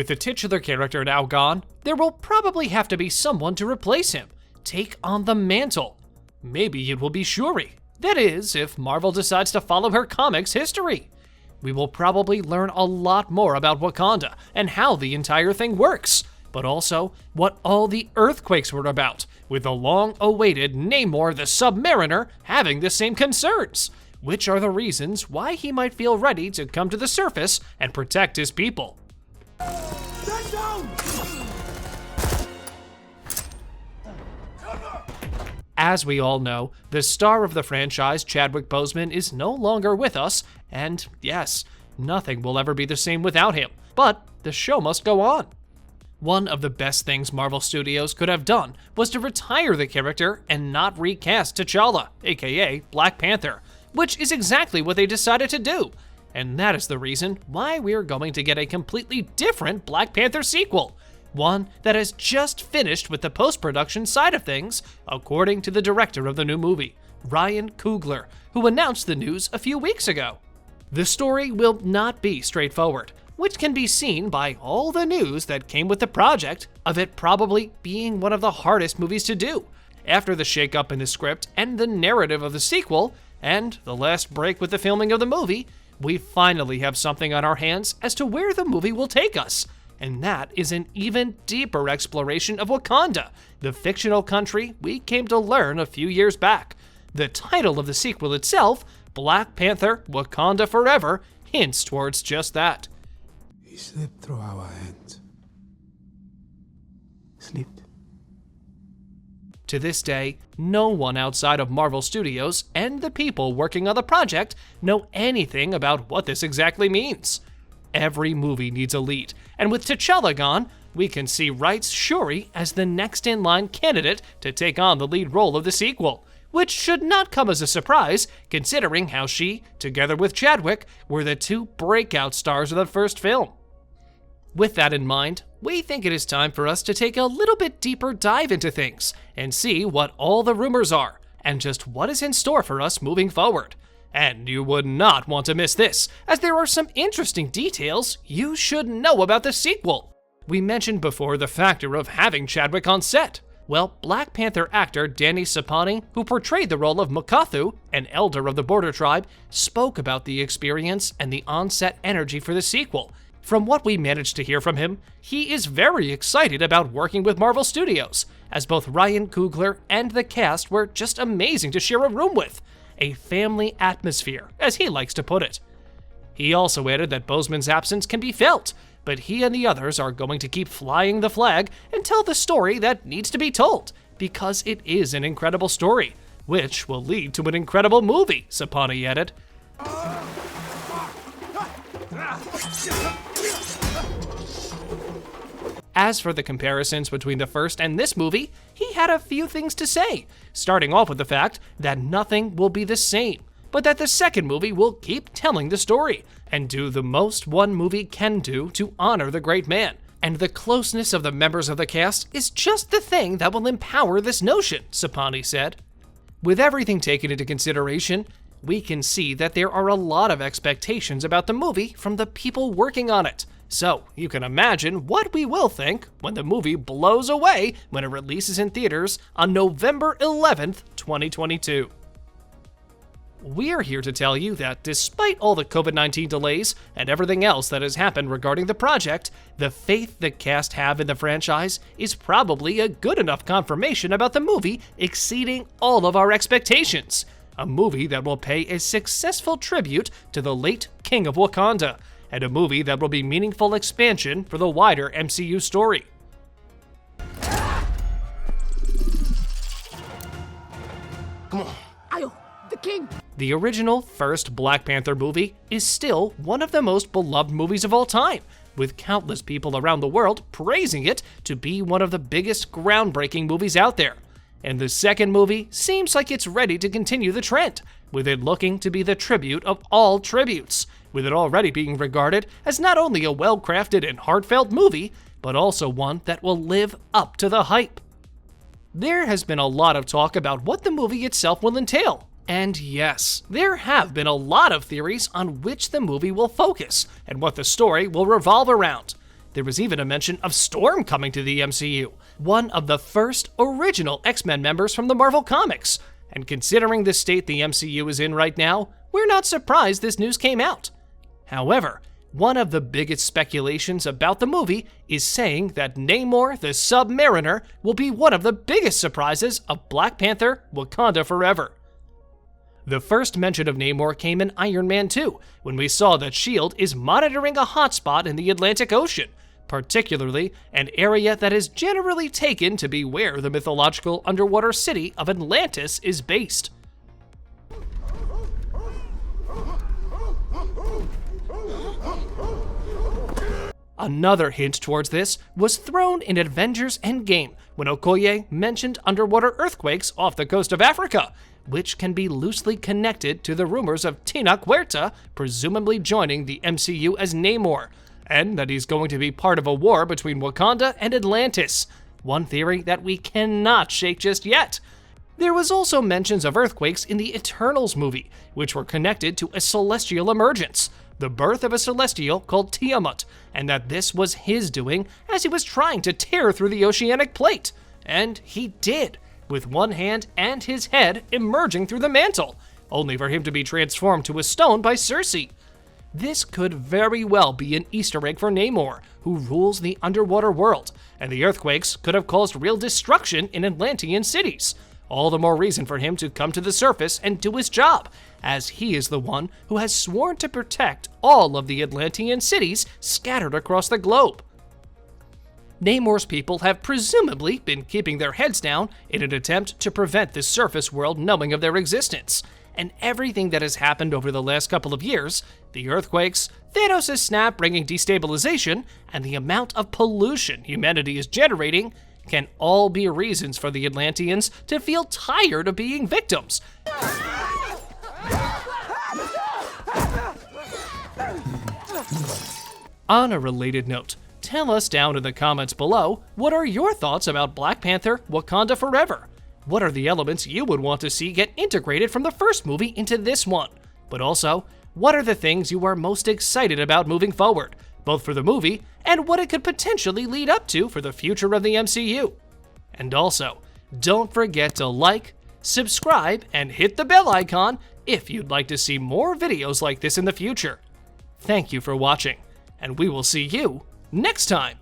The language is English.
With the titular character now gone, there will probably have to be someone to replace him, take on the mantle. Maybe it will be Shuri. That is, if Marvel decides to follow her comics history. We will probably learn a lot more about Wakanda and how the entire thing works, but also what all the earthquakes were about, with the long-awaited Namor the Submariner having the same concerns, which are the reasons why he might feel ready to come to the surface and protect his people. Stand down! As we all know, the star of the franchise, Chadwick Boseman, is no longer with us, and yes, nothing will ever be the same without him, but the show must go on. One of the best things Marvel Studios could have done was to retire the character and not recast T'Challa, aka Black Panther, which is exactly what they decided to do, and that is the reason why we're going to get a completely different Black Panther sequel. One that has just finished with the post-production side of things, according to the director of the new movie, Ryan Coogler, who announced the news a few weeks ago. The story will not be straightforward, which can be seen by all the news that came with the project of it probably being one of the hardest movies to do. After the shakeup in the script and the narrative of the sequel, and the last break with the filming of the movie, we finally have something on our hands as to where the movie will take us. And that is an even deeper exploration of Wakanda, the fictional country we came to learn a few years back. The title of the sequel itself, Black Panther: Wakanda Forever, hints towards just that. He slipped through our hands. Slipped. To this day, no one outside of Marvel Studios and the people working on the project know anything about what this exactly means. Every movie needs a lead, and with T'Challa gone, we can see Wright's Shuri as the next in line candidate to take on the lead role of the sequel, which should not come as a surprise considering how she, together with Chadwick, were the two breakout stars of the first film. With that in mind, we think it is time for us to take a little bit deeper dive into things and see what all the rumors are and just what is in store for us moving forward. And you would not want to miss this, as there are some interesting details you should know about the sequel. We mentioned before the factor of having Chadwick on set. Well, Black Panther actor Danai Gurira, who portrayed the role of Mukathu, an elder of the border tribe, spoke about the experience and the on-set energy for the sequel. From what we managed to hear from him, he is very excited about working with Marvel Studios, as both Ryan Coogler and the cast were just amazing to share a room with. A family atmosphere, as he likes to put it. He also added that Boseman's absence can be felt, but he and the others are going to keep flying the flag and tell the story that needs to be told, because it is an incredible story, which will lead to an incredible movie, Sapani added. As for the comparisons between the first and this movie, he had a few things to say, starting off with the fact that nothing will be the same, but that the second movie will keep telling the story and do the most one movie can do to honor the great man. And the closeness of the members of the cast is just the thing that will empower this notion, Sapani said. With everything taken into consideration, we can see that there are a lot of expectations about the movie from the people working on it. So you can imagine what we will think when the movie blows away when it releases in theaters on November 11th, 2022. We're here to tell you that despite all the COVID-19 delays and everything else that has happened regarding the project, the faith the cast have in the franchise is probably a good enough confirmation about the movie exceeding all of our expectations. A movie that will pay a successful tribute to the late King of Wakanda, and a movie that will be meaningful expansion for the wider MCU story. Come on. Ayo, the king! The original first Black Panther movie is still one of the most beloved movies of all time, with countless people around the world praising it to be one of the biggest groundbreaking movies out there. And the second movie seems like it's ready to continue the trend, with it looking to be the tribute of all tributes, with it already being regarded as not only a well-crafted and heartfelt movie, but also one that will live up to the hype. There has been a lot of talk about what the movie itself will entail, and yes, there have been a lot of theories on which the movie will focus and what the story will revolve around. There was even a mention of Storm coming to the MCU, one of the first original X-Men members from the Marvel Comics. And considering the state the MCU is in right now, we're not surprised this news came out. However, one of the biggest speculations about the movie is saying that Namor the Submariner will be one of the biggest surprises of Black Panther: Wakanda Forever. The first mention of Namor came in Iron Man 2, when we saw that S.H.I.E.L.D. is monitoring a hotspot in the Atlantic Ocean, particularly an area that is generally taken to be where the mythological underwater city of Atlantis is based. Another hint towards this was thrown in Avengers Endgame when Okoye mentioned underwater earthquakes off the coast of Africa, which can be loosely connected to the rumors of Tina Huerta presumably joining the MCU as Namor, and that he's going to be part of a war between Wakanda and Atlantis, one theory that we cannot shake just yet. There was also mentions of earthquakes in the Eternals movie, which were connected to a celestial emergence, the birth of a celestial called Tiamat, and that this was his doing as he was trying to tear through the oceanic plate. And he did, with one hand and his head emerging through the mantle, only for him to be transformed to a stone by Cersei. This could very well be an Easter egg for Namor, who rules the underwater world, and the earthquakes could have caused real destruction in Atlantean cities. All the more reason for him to come to the surface and do his job, as he is the one who has sworn to protect all of the Atlantean cities scattered across the globe. Namor's people have presumably been keeping their heads down in an attempt to prevent the surface world knowing of their existence, and everything that has happened over the last couple of years, the earthquakes, Thanos' snap bringing destabilization, and the amount of pollution humanity is generating, can all be reasons for the Atlanteans to feel tired of being victims. On a related note, tell us down in the comments below, what are your thoughts about Black Panther: Wakanda Forever? What are the elements you would want to see get integrated from the first movie into this one? But also, what are the things you are most excited about moving forward, both for the movie and what it could potentially lead up to for the future of the MCU? And also, don't forget to like, subscribe, and hit the bell icon if you'd like to see more videos like this in the future. Thank you for watching, and we will see you next time.